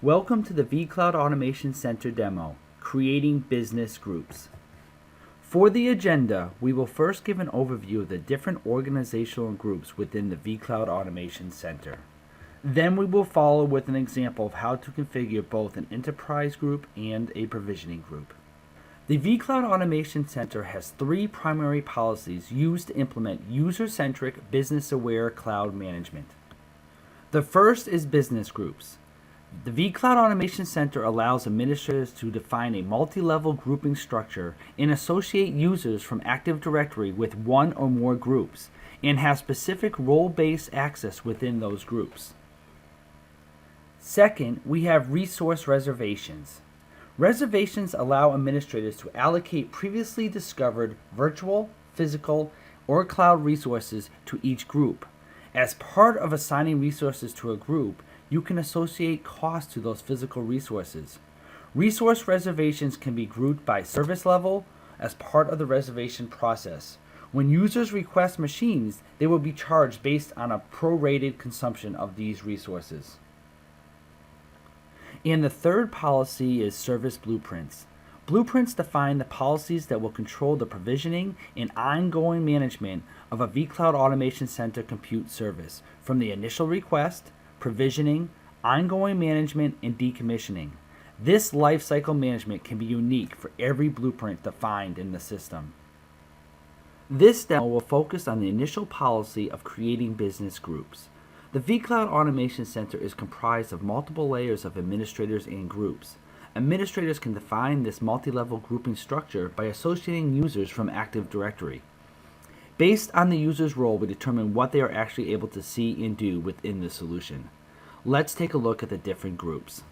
Welcome to the vCloud Automation Center demo, Creating Business Groups. For the agenda, we will first give an overview of the different organizational groups within the vCloud Automation Center. Then we will follow with an example of how to configure both an enterprise group and a provisioning group. The vCloud Automation Center has three primary policies used to implement user-centric, business-aware cloud management. The first is business groups. The vCloud Automation Center allows administrators to define a multi-level grouping structure and associate users from Active Directory with one or more groups, and have specific role-based access within those groups. Second, we have resource reservations. Reservations allow administrators to allocate previously discovered virtual, physical, or cloud resources to each group. As part of assigning resources to a group, you can associate costs to those physical resources. Resource reservations can be grouped by service level as part of the reservation process. When users request machines, they will be charged based on a prorated consumption of these resources. And the third policy is service blueprints. Blueprints define the policies that will control the provisioning and ongoing management of a vCloud Automation Center compute service, from the initial request, provisioning, ongoing management, and decommissioning. This lifecycle management can be unique for every blueprint defined in the system. This demo will focus on the initial policy of creating business groups. The vCloud Automation Center is comprised of multiple layers of administrators and groups. Administrators can define this multi-level grouping structure by associating users from Active Directory. Based on the user's role, we determine what they are actually able to see and do within the solution. Let's take a look at the different groups.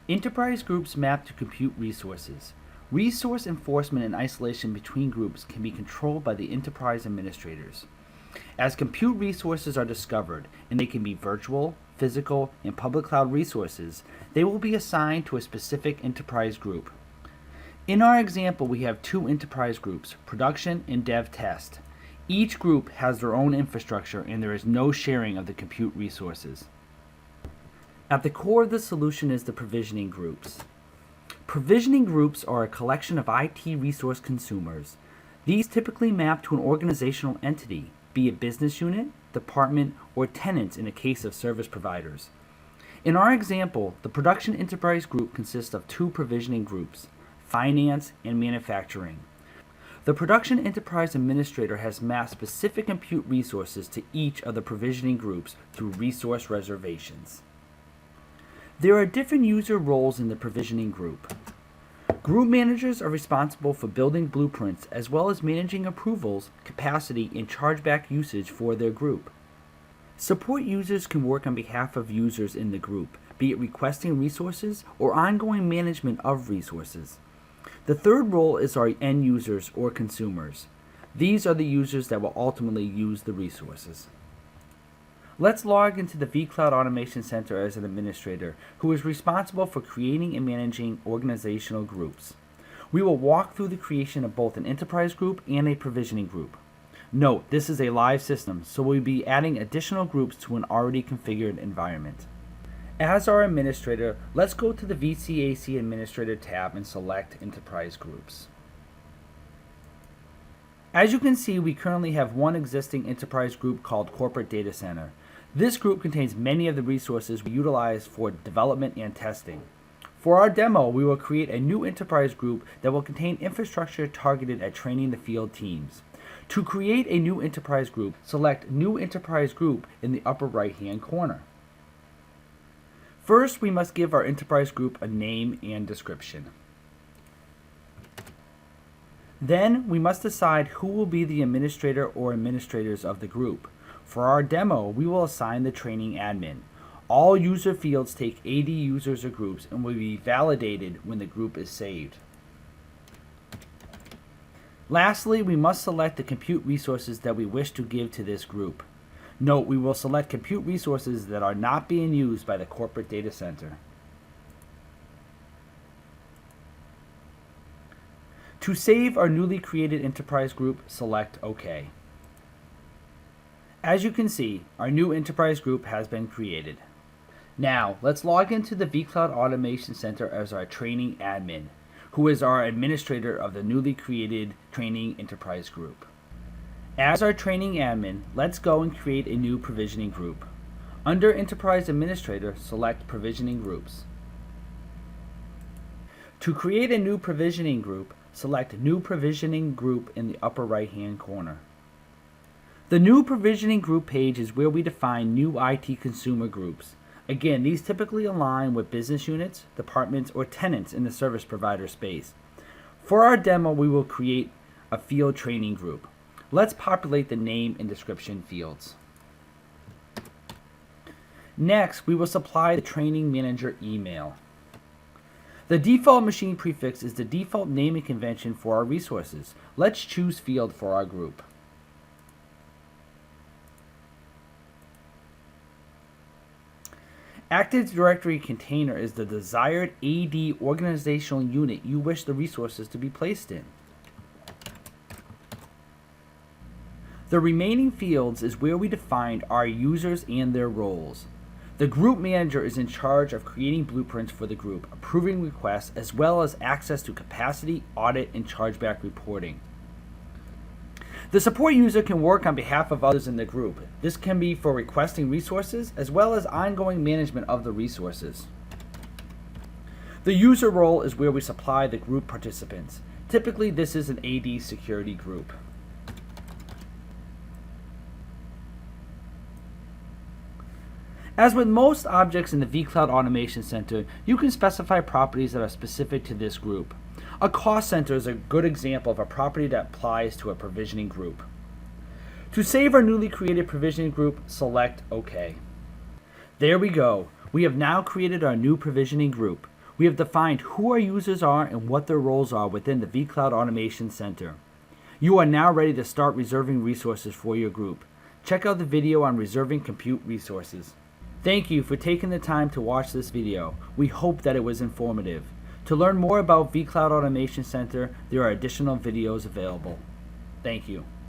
Enterprise groups map to compute resources. Resource enforcement and isolation between groups can be controlled by the enterprise administrators. As compute resources are discovered, and they can be virtual, physical, and public cloud resources, they will be assigned to a specific enterprise group. In our example, we have two enterprise groups, production and dev test. Each group has their own infrastructure, and there is no sharing of the compute resources. At the core of the solution is the provisioning groups. Provisioning groups are a collection of IT resource consumers. These typically map to an organizational entity, be it business unit, department, or tenants in the case of service providers. In our example, the production enterprise group consists of two provisioning groups, finance and manufacturing. The production enterprise administrator has mapped specific compute resources to each of the provisioning groups through resource reservations. There are different user roles in the provisioning group. Group managers are responsible for building blueprints as well as managing approvals, capacity, and chargeback usage for their group. Support users can work on behalf of users in the group, be it requesting resources or ongoing management of resources. The third role is our end users or consumers. These are the users that will ultimately use the resources. Let's log into the vCloud Automation Center as an administrator who is responsible for creating and managing organizational groups. We will walk through the creation of both an enterprise group and a provisioning group. Note, this is a live system, so we'll be adding additional groups to an already configured environment. As our administrator, let's go to the vCAC Administrator tab and select Enterprise Groups. As you can see, we currently have one existing enterprise group called Corporate Data Center. This group contains many of the resources we utilize for development and testing. For our demo, we will create a new enterprise group that will contain infrastructure targeted at training the field teams. To create a new enterprise group, select New Enterprise Group in the upper right-hand corner. First, we must give our enterprise group a name and description. Then, we must decide who will be the administrator or administrators of the group. For our demo, we will assign the training admin. All user fields take AD users or groups and will be validated when the group is saved. Lastly, we must select the compute resources that we wish to give to this group. Note, we will select compute resources that are not being used by the corporate data center. To save our newly created enterprise group, select OK. As you can see, our new enterprise group has been created. Now, let's log into the vCloud Automation Center as our training admin, who is our administrator of the newly created Training Enterprise Group. As our training admin, let's go and create a new provisioning group. Under Enterprise Administrator, select Provisioning Groups. To create a new provisioning group, select New Provisioning Group in the upper right-hand corner. The New Provisioning Group page is where we define new IT consumer groups. Again, these typically align with business units, departments, or tenants in the service provider space. For our demo, we will create a field training group. Let's populate the name and description fields. Next, we will supply the training manager email. The default machine prefix is the default naming convention for our resources. Let's choose field for our group. Active Directory container is the desired AD organizational unit you wish the resources to be placed in. The remaining fields is where we define our users and their roles. The group manager is in charge of creating blueprints for the group, approving requests, as well as access to capacity, audit, and chargeback reporting. The support user can work on behalf of others in the group. This can be for requesting resources as well as ongoing management of the resources. The user role is where we supply the group participants. Typically, this is an AD security group. As with most objects in the vCloud Automation Center, you can specify properties that are specific to this group. A cost center is a good example of a property that applies to a provisioning group. To save our newly created provisioning group, select OK. There we go. We have now created our new provisioning group. We have defined who our users are and what their roles are within the vCloud Automation Center. You are now ready to start reserving resources for your group. Check out the video on reserving compute resources. Thank you for taking the time to watch this video. We hope that it was informative. To learn more about vCloud Automation Center, there are additional videos available. Thank you.